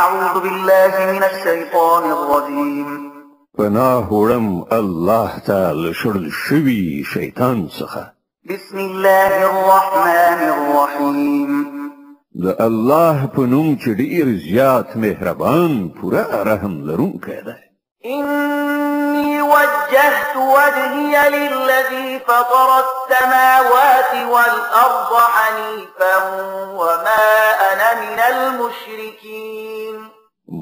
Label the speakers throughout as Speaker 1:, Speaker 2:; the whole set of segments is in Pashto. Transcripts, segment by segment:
Speaker 1: أعوذ بالله من الشيطان الرجيم
Speaker 2: پناه وړم الله تعالی شړل شوی شیطان څخه.
Speaker 1: بسم الله الرحمن الرحيم
Speaker 2: د الله په نوم چې ډیر زیات مهربان پوره رحم لرونکی دی.
Speaker 1: إني وجهت وجهي للذي فطر السماوات والأرض حنيفا وما أنا من المشركين.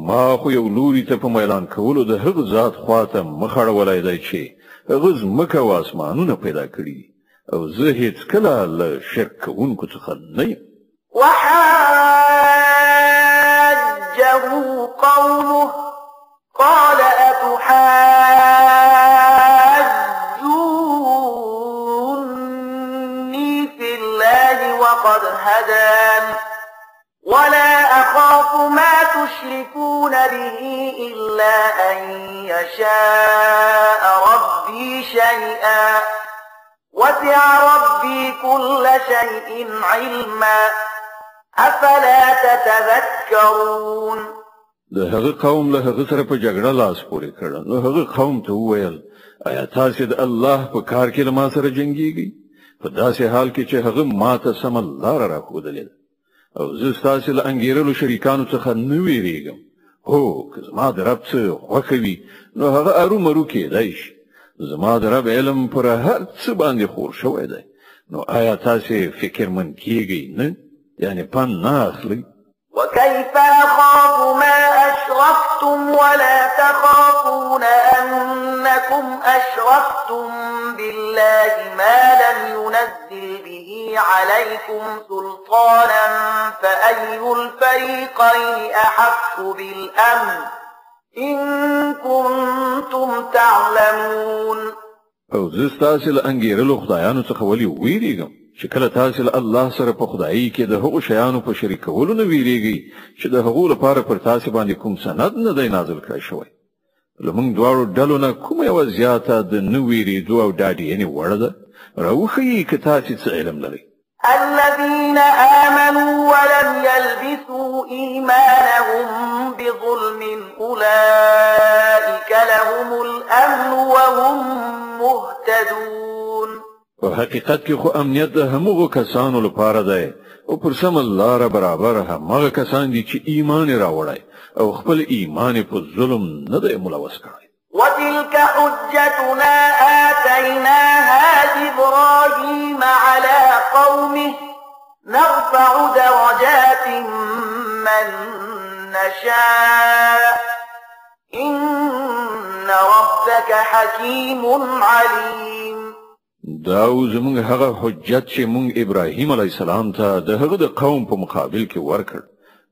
Speaker 2: ما خو یو لوري ته په میلان کولو د هغه ذات خواته مخړولای دی چې هغه ځمکه او اسمانونه پیدا کړي او زه هیڅ کله له شرک کوونکو څخه نه یم.
Speaker 1: وحاجه قومه قال أتحاجوني في الله وقد هدان ولا أخاف ما تشركون به إلا أن يشاء ربي شيئا وسع ربي كل شيء علما أفلا تتذكرون.
Speaker 2: د هغه قوم له هغه سره په جګړه لاس پورې کړ. نو هغه قوم ته وویل آیا تاسو د الله په کار کې له ما سره جنګیږئ په داسې حال کې چې هغه ماته سم لار راښودلې او زه ستاسو له انګیرلو شریکانو څخه نه ویریږم. هو که زما د رب څه خوښه وي نو هغه ارومرو کېدای شي. زما د رب علم پر هر څه باندې خور شوی دی. نو آیا تاسو فکرمن کیږئ نه؟ یعنی پن نه اخلئ؟
Speaker 1: وكيف أخاف ما أشركتم ولا تخافون أنكم أشركتم بالله ما لم ينزل به عليكم سلطانا فأي الفريقين أحق بالأمن إن كنتم تعلمون.
Speaker 2: او زه ستاسو له انګیرلو خدایانو څخه ولې ویریږم چې کله تاسو له الله سره په خدایي کې د هغو شیانو په شریکولو نه ویریږئ چې د هغو لپاره پر تاسو باندې کوم سند نه دی نازل کړی شوی. له موږ دواړو ډلو نه کومه یوه زیاته د نه ویرېدو او ډاډینې وړ ده؟ راوښیئ که تاسو څه علم لرئ.
Speaker 1: الذين آمنوا ولم يلبسوا إيمانهم بظلم أولئك لهم الأمن وهم مهتدون.
Speaker 2: په حقیقت کې خو امنیت د همغو کسانو لپاره دی او پر سمه لاره برابر همغه کسان دي چې ایمان یې راوړی او خپل ایمان په ظلم نه دی ملوث کړی.
Speaker 1: وتلك حجتنا آتيناها إبراهيم على قومه نرفع درجات من نشاء إن ربك حكيم عليم.
Speaker 2: دا زمونږ هغه حجت چې مونږ ابراهیم علیه السلام ته د هغه د قوم په مقابل کې ورکړ.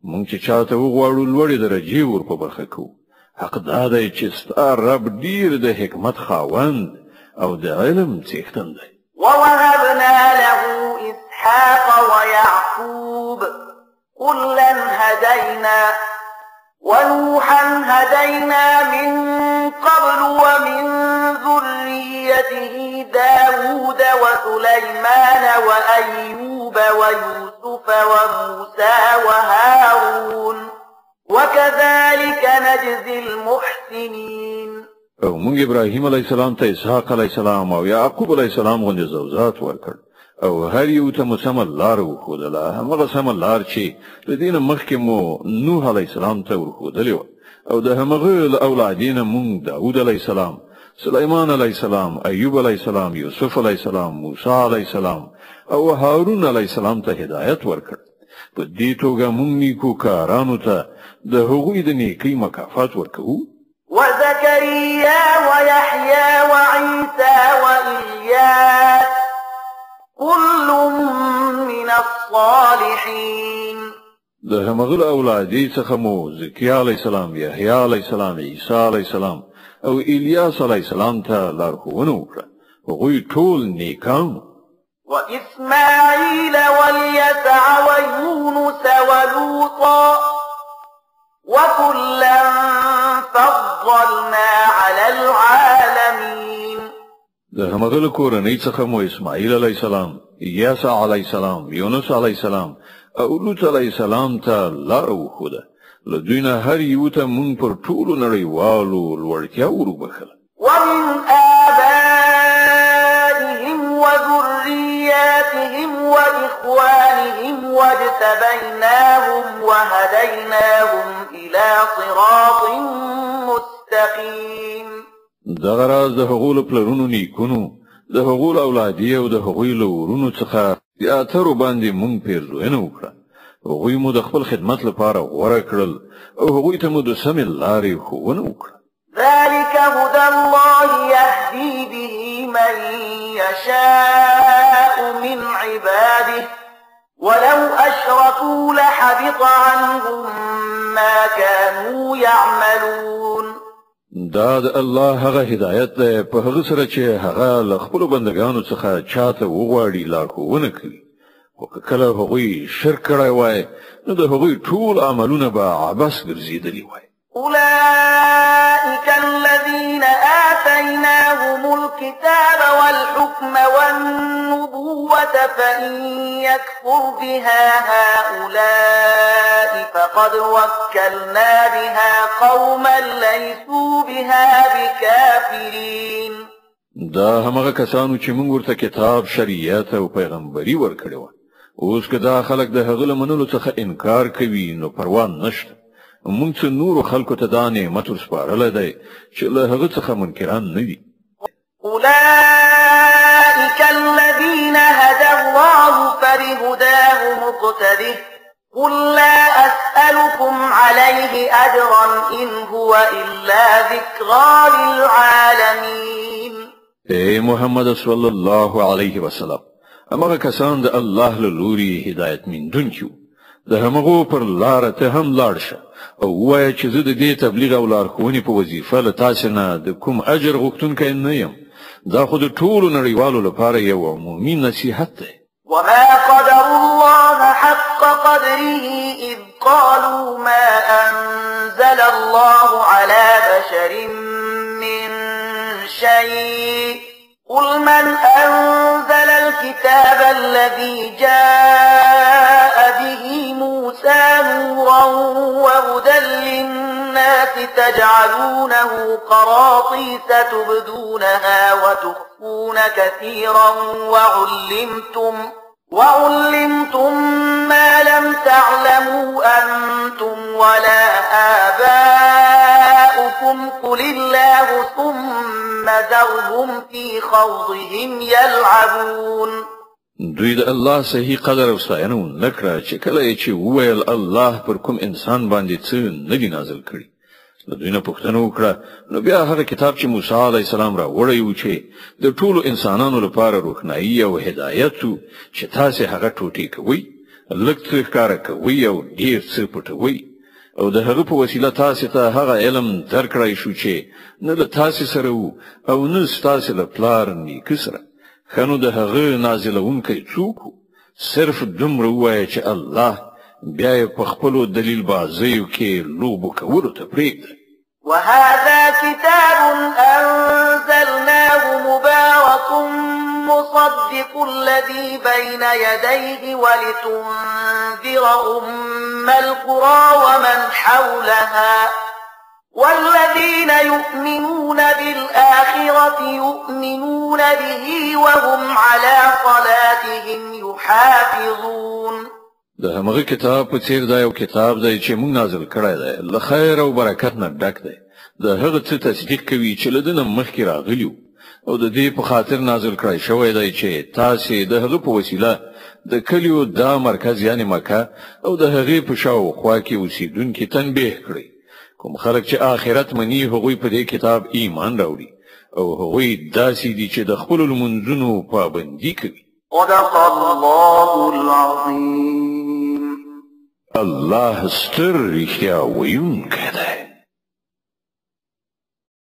Speaker 2: مونږ چې چاته وغواړو لوړې درجې ور په برخه کوو. حق دا دی چې ستا رب ډیر د حکمت خاوند او د علم څښتن دی.
Speaker 1: ووهبنا له إسحاق ويعقوب كلا هدينا ونوحا هدينا من قبل ومن ذريته داود وسليمان وأيوب ويوسف وموسى وهارون وكذلك نجزي المحسنين.
Speaker 2: او مونږ ابراهیم علیه السلام ته اسحاق علیه السلام او یعقوب علیه السلام غوندې زوجات ورکړ او هر یو ته مو سمه لار وښودله. همغه سمه لار چې له دې نه مخکې مو نوح علیه السلام ته ورښودلې وه او د همغه له اولادې نه مونږ داود علیه السلام، سلیمان علیه السلام، ایوب علیه السلام، یوسف علیه السلام، موسی علیه السلام او هارون علیه السلام ته هدایت ورکړ. په دې توګه مونږ نیکوکارانو ته د هغوی د نیکۍ مکافات ورکوو.
Speaker 1: وزكريا ويحيى وعيسى وإلياس كل من الصالحين.
Speaker 2: د همغه اولادې څخه مو زکریا علیه السلام، یحیی علیه السلام، عیسی علیه السلام او الیاس علیه السلام ته لارښوونه وکړه. هغوی ټول نیکان.
Speaker 1: وإسماعيل واليسع ويونس ولوطا وكلا فضلنا على العالمين.
Speaker 2: د همغه کورنۍ څخه مو اسماعیل علیه السلام، یسع علیه السلام، یونس علیه السلام او لوط علیه السلام ته لار وښوده. له دوی نه هر یو ته مونږ پر ټولو نړیوالو لوړتیا وروبخله.
Speaker 1: ومن آبائهم وذرياتهم وإخوانهم واجتبيناهم وهديناهم إلى صراط مستقيم.
Speaker 2: دغه راز د هغو له پلرونو نیکونو د هغو له اولادي او د هغوی له ورونو څخه د اترو باندې مونږ پیرزوینه وکړه. هغوی مو د خپل خدمت لپاره غوره کړل او هغوی ته مو د سمې لارې ښوونه وکړه.
Speaker 1: ذلك هدى الله يهدي به من يشاء من عباده ولو أشركوا لحبط عنهم ما كانوا يعملون.
Speaker 2: دا د الله هغه هدایت ده په هغه سره چې هغه له خپل بندگانو څخه چاته وغواړي لارښوونه کوي. خو کله هغوی شرک کړی وای نو د هغوی ټول عملونه به عبث ګرځېدلي وای.
Speaker 1: أولئك الذين آتيناهم الكتاب والحكم والنبوة فإن يكفر بها هؤلاء فقد وكلنا بها قوما ليسوا بها بكافرين.
Speaker 2: دا همغه کسانو چې موږ ورته کتاب، شریعت او پیغمبري ورکړي و. اوس که دا خلک د هغه له منلو څخه انکار کوي نو پروا نشته. مونږ څه نور خلکو ته دا نعمت ورسپارلی دی چې له هغه څخه منکران نه دي.
Speaker 1: أولئك الذين هدى الله فبهداه مقتده قل لا أسألكم عليه أجرا إن هو إلا ذكرى للعالمين.
Speaker 2: اے محمد صلی الله علیه وسلم هغه کسان د الله له لوري هدایت میندونکي د همغو پر لار ته هم لاړ شه او وایه چې زه د دې تبلیغ او لارښوونې په وظیفه له تاسو نه د کوم اجر غوښتونکی نه یم. دا خو د ټولو نړیوالو لپاره یو عمومي نصیحت دی.
Speaker 1: وما قدر الله حق قدره إذ قالوا ما أنزل الله على بشر من شيء قل من أنزل الكتاب الذي جاء به موسى نورا وهدى للناس تجعلونه قراطيس تبدونها وتخفون كثيرا وعلمتم ما لم تعلموا أنتم ولا آباؤكم قل الله ثم ذرهم في خوضهم يلعبون.
Speaker 2: دوی د الله صحیح قدر او ستاینه نکړه چې کله چې وویل الله پر کوم انسان باندې څه نه دی نازل کړی. د دوی نه پوښتنه وکړه نو بیا هغه کتاب چې موسی علیه السلام را وړی و چې د ټولو انسانانو لپاره روښنايي او هدایت و چې تاسو هغه ټوټې کوئ، لږ څه ښکاره کوئ او ډېر څه پټوئ او د هغه په وسیله تاسو ته هغه علم درکړی شو چې نه له تاسو سره و او نه ستاسو له پلار نیکه سره. خنو د هغه نازلونکی څوک صرف دومره وایي چې الله بیا په خپلو دلیل بازیو کې لوبو کولو ته پرېږدي.
Speaker 1: وهذا كتاب أنزلناه مبارك مصدق الذي بين يديه ولتنذر أم القرى ومن حولها والذين يؤمنون بالآخرة يؤمنون به وهم على صلاتهم يحافظون.
Speaker 2: د همغه کتاب په څیر دا یو کتاب دی چې موږ نازل کړی دی، له خیر او برکت نه ډک دی. د هغه څه تصدیق کوي چې له دې نه مخکې راغلی او د دې په خاطر نازل کړی شوی دی چې تاسو د هغه په وسیله د کلیو دا مرکز یعنی مکه او د هغه په شاوخوا کې اوسیدونکو تنبیه کړی. کوم خلک چې آخرت مني هغوی په دې کتاب ایمان راوړي او هغوی داسې دي چې د خپل لمونځونو پابندي کوي.
Speaker 1: صدق الله العظيم.
Speaker 2: الله ستر رښتیا ویونکی دی.